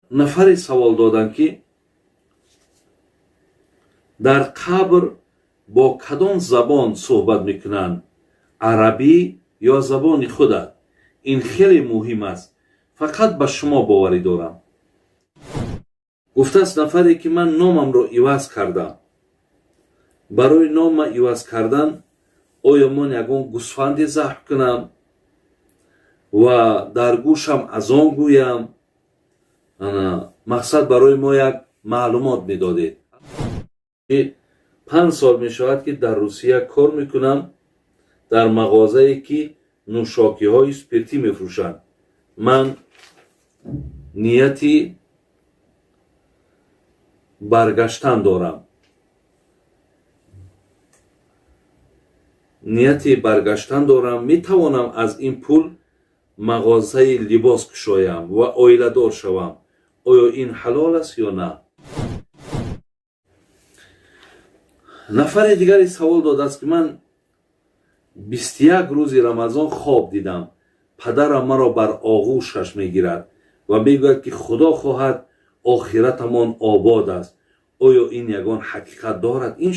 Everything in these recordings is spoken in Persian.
нафаре савол доданд ки дар қабр бо кадом забон суҳбат мекунанд, арабӣ ё забони худат? ин хеле муҳим аст, фақат ба шумо боварӣ дорам. гуфтааст нафаре ки ман номамро иваз кардам. барои нома иваз кардан оё ман ягон гӯсфанде забҳ кунам ва дар гӯшам аз он гӯям? мақсад барои мо як маълумот медодед. 5 сол мешавад ки дар русия кор мекунам, дар мағозае ки нӯшокиҳои спиртӣ мефурӯшанд. ман нияти баргаштан дорам. метавонам аз ин пул мағозаи либос кушоям ва оиладор шавам. оё ин ҳалол аст ё на? нафари дигаре савол додааст ки ман 21 рӯзи рамазон хоб дидам. падарам маро бар оғӯшаш мегирад ва мегӯяд ки худо хоҳад охиратамон обод аст. оё ин ягон ҳақиқат дорад? ин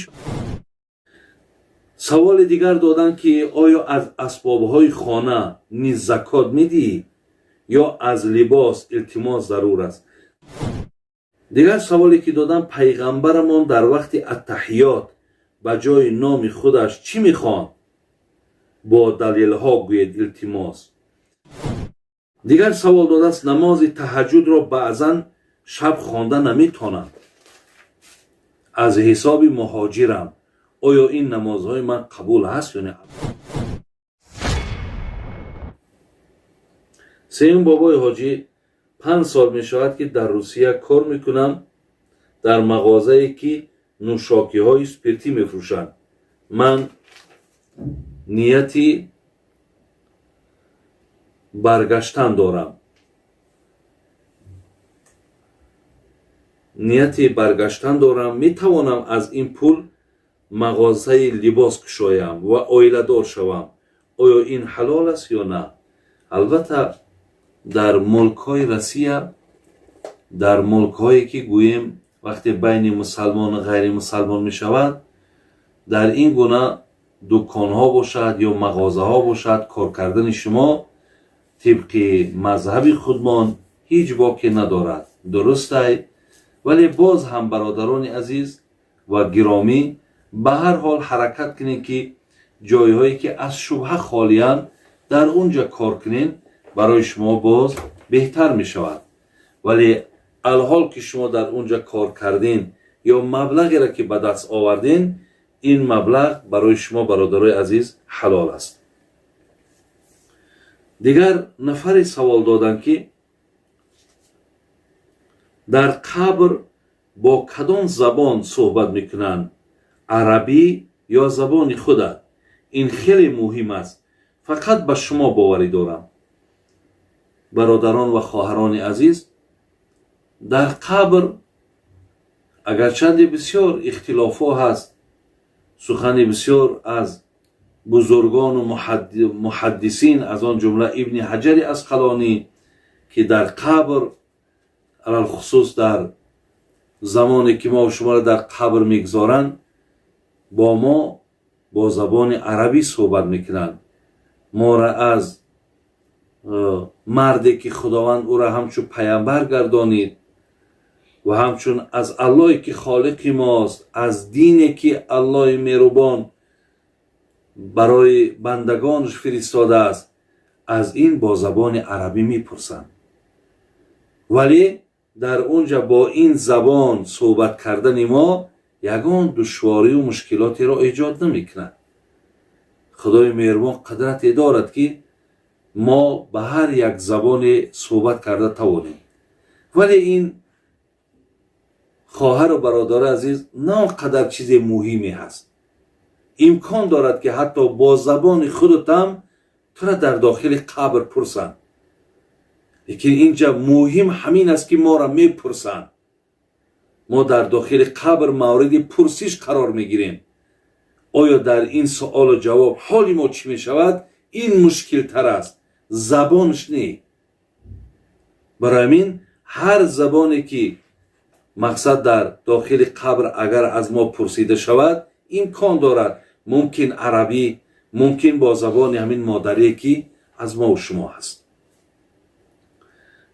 саволи дигар доданд ки оё аз асбобҳои хона низ закот медиҳӣ ё аз либос илтимос зарур аст? дигар саволе ки доданд, пайғамбарамон дар вақти аттаҳиёт ба ҷои номи худаш чӣ мехоҳанд? бо далелҳо гӯед илтимос. дигар савол додааст, намози таҳаҷҷудро баъзан шаб хонда наметонанд. аз ҳисоби муҳоҷирам. оё ин намозҳои ман қабул ҳаст ё не? сеюм бобои ҳоҷӣ, 5 сол мешавад ки дар русия кор мекунам, дар мағозае ки нӯшокиҳои спиртӣ мефурӯшанд. ман нияти баргаштан дорам. метавонам аз ин пул мағозаи либос кушоям ва оиладор шавам. оё ин ҳалол аст ё на? албатта дар мулкҳои Россия, дар мулкҳое ки гӯем вақте байни мусалмону ғайримусалмон мешавад, дар ин гуна дуконҳо бошад ё мағозаҳо бошад, кор кардани шумо тибқи мазҳаби худмон ҳеҷ боке надорад. дурустай? вале боз ҳам бародарони азиз ва гиромӣ, ба ҳар ҳол ҳаракат кунед ки ҷойҳое ки аз шубҳа холиянд, дар унҷа кор кунед, барои шумо боз беҳтар мешавад. вале алҳол ки шумо дар унҷа кор карден ё маблағеро ки ба даст оварден, ин маблағ барои шумо бародарои азиз ҳалол аст. дигар нафаре савол доданд ки дар қабр бо кадом забон суҳбат мекунанд, арабӣ ё забони худат? ин хеле муҳим аст, фақат ба шумо боварӣ дорам. бародарон ва хоҳарони азиз, дар қабр агарчанде бисёр ихтилофҳо ҳаст, сухани бисёр аз бузургону муҳаддисин, аз он ҷумла ибни ҳаҷари асқалонӣ, ки дар қабр алалхусус дар замоне ки мо шуморо дар қабр мегзоранд, бо забони арабӣ суҳбат мекунанд. мора аз марде ки худованд ӯро ҳамчун паямбар гардонид ва ҳамчун аз аллоҳе ки холиқи мост, аз дине ки аллоҳи меҳрубон барои бандагонаш фиристодааст, аз ин бо забони арабӣ мепурсанд. вале дар унҷа бо ин забон суҳбат кардани мо ягон душворию мушкилотеро эҷод намекунад. худои меҳрубон қудрате дорад ки мо ба ҳар як забоне суҳбат карда тавонем. вале ин хоҳару бародари азиз на он қадар чизе муҳиме ҳаст. имкон дорад ки ҳатто бо забони худатам тура дар дохили қабр пурсанд. лекин инҷа муҳим ҳамин аст ки моро мепурсанд. мо дар дохили қабр мавриди пурсиш қарор мегирем. оё дар ин суолу ҷавоб ҳоли мо чӣ мешавад? ин мушкилтар аст, забонш не. барои ҳамин هر زبانی که مقصد در داخل قبر اگر از ما پرسیده شود امکان دارد، ممکن عربی، ممکن با زبان همین مادری که از ما و شما هست.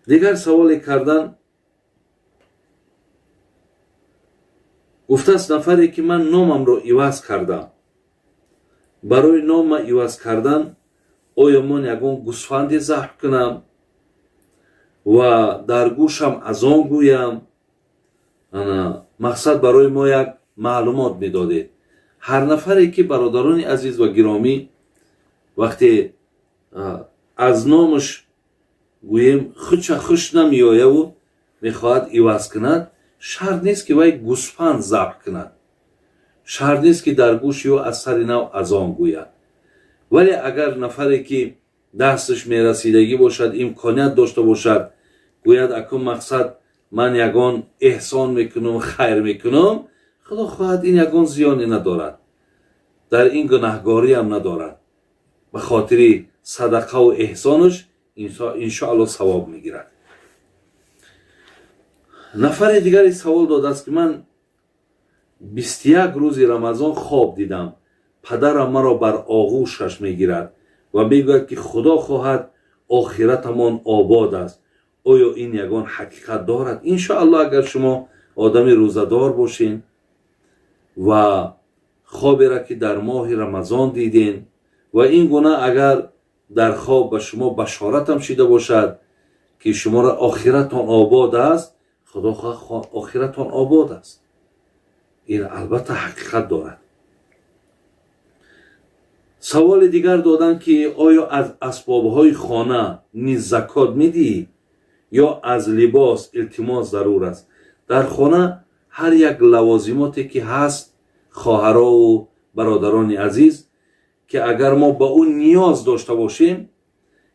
دیگر سوال کردن، گفته است نفری که من نامم رو عوض کردم، برای نام عوض کردن آیا من یگان گوسفند ذبح کنم و در گوشم اذان گویم؟ مقصد برای ما یک معلومات میداده. هر نفری که برادران عزیز و گرامی وقتی از نامش گویم خوش نمی آید و میخواهد عوض کند، شرط نیست که وی گوسفند ذبح کند، شرط نیست که در گوش یا از سر نو اذان گوید. ولی اگر نفری که دستش میرسیدگی باشد، امکانیت داشته باشد، گوید اکنون مقصد من یگان احسان میکنم، خیر میکنم، خدا خواهد این یگان زیانی ندارد، در این گناهگاری هم ندارد، به خاطر صدقه و احسانش انشاءالله ثواب میگیرد. نفر دیگری سوال داده است که من 21 روز رمضان خواب دیدم، پدرم مرا بر آغوشش میگیرد و میگوید که خدا خواهد آخرتمان آباد است. آیا این یگان حقیقت دارد؟ انشاءالله اگر شما آدمی روزدار باشین و خوابی را که در ماه رمضان دیدین و این گونه اگر در خواب به شما بشارت هم شده باشد که شما را آخرتان آباد است، خدا خواه آخرتان آباد است. این البته حقیقت دارد. سوال دیگر دادن که آیا از اسبابهای خانه نیز زکات میدی یا از لباس التماس ضرور است؟ در خانه هر یک لوازماتی که هست، خواهرها و برادران عزیز، که اگر ما با اون نیاز داشته باشیم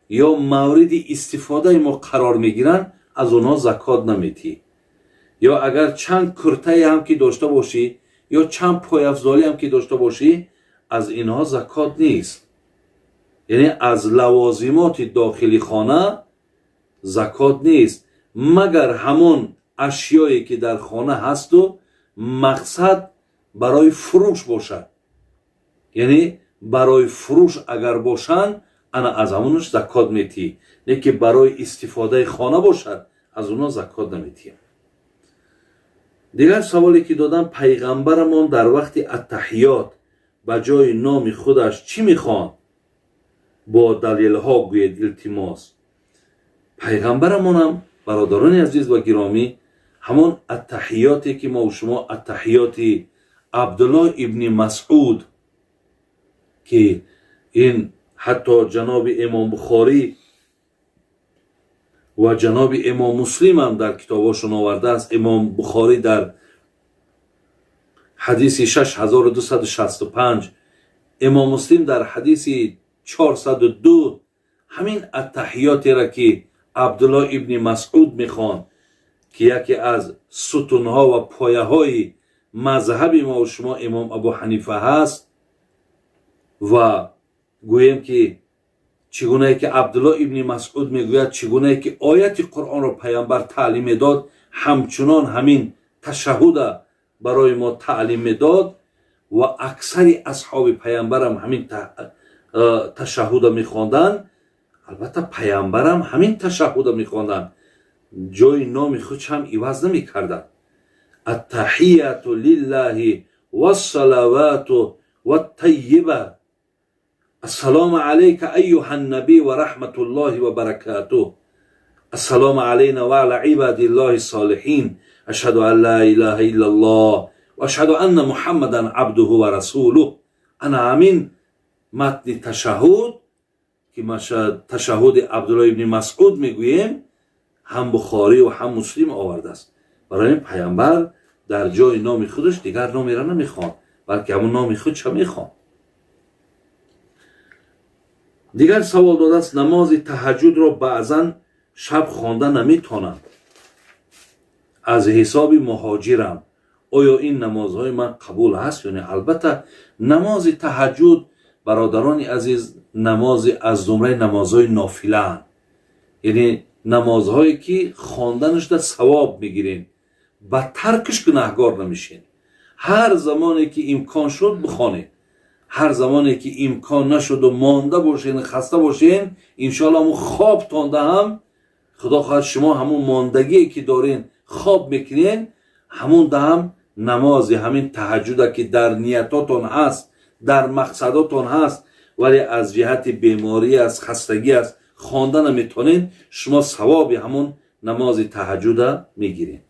یا مورد استفاده ما قرار میگیرن، از اونها زکات نمیدی. یا اگر چند کرته هم که داشته باشی یا چند پای افضالی هم که داشته باشی، از اینها زکات نیست. یعنی از لوازمات داخلی خانه زکات نیست، مگر همون اشیایی که در خانه هست و مقصد برای فروش باشد. یعنی برای فروش اگر باشن، انا از همونش زکات میتی، نه که برای استفاده خانه باشد، از اونها زکات نمیتی. دیگر سوالی که دادم، پیغمبرمون در وقت التحیات به جای نام خودش چی میخوان؟ با دلیل ها گوید التماس. پیغمبرمون هم برادران عزیز و گرامی همون التحیاتی که ما و شما التحیات عبدالله ابن مسعود که این حتی جناب امام بخاری و جناب امام مسلم هم در کتاباشون آورده است. امام بخاری در حدیث 6265، امام مسلم در حدیث 402 همین التحیاتی را که عبدالله ابن مسعود میخوان که یکی از ستونها و پایه های مذهب ما و شما امام ابو حنیفه هست، و گویم که چگونه که عبدالله ابن مسعود میگوید چگونه که آیت قرآن را پیامبر تعلیم داد، همچنان همین تشهد برای ما تعلیم داد و اکثر اصحاب پیامبر هم همین تشهد میخواندن. البته پیامبر هم همین تشهد میخواندن، جای نام خودش هم عوض نمیکردن. التحیات لله والصلوات والطیبه، السلام علیک ایها النبی و رحمت الله و برکاته، السلام علینا و علی عباد الله الصالحین، اشهد ان لا اله الا الله و اشهد ان محمدا عبده و رسوله. انا همین متن تشهد که تشهد عبدالله ابن مسعود میگوییم، هم بخاری و هم مسلم آورده است. برای این پیامبر در جای نام خودش دیگر نامی را نمیخوان، بلکه همون نام خودش هم میخوان. دیگر سوال داده است نماز تهجد را بعضا شب خوانده نمیتونم، از حساب مهاجرم، آیا این نمازهای من قبول هست؟ یعنی البته نماز تهجد برادران عزیز نماز از زمره نمازهای نافله، یعنی نمازهایی که خواندنش در ثواب میگیرین، با ترکش گناهگار نمیشین. هر زمانی که امکان شد بخوانید، هر زمانی که امکان نشد و مانده باشین، خسته باشین، انشاءالله همون خواب تانده هم خدا خواهد شما همون ماندگی که دارین خواب میکنین، همون ده هم نمازی همین تهجد که در نیتاتون هست، در مقصداتون هست، ولی از جهت بیماری از خستگی از خواندن میتونین، شما ثواب همون نماز تهجد میگیرین.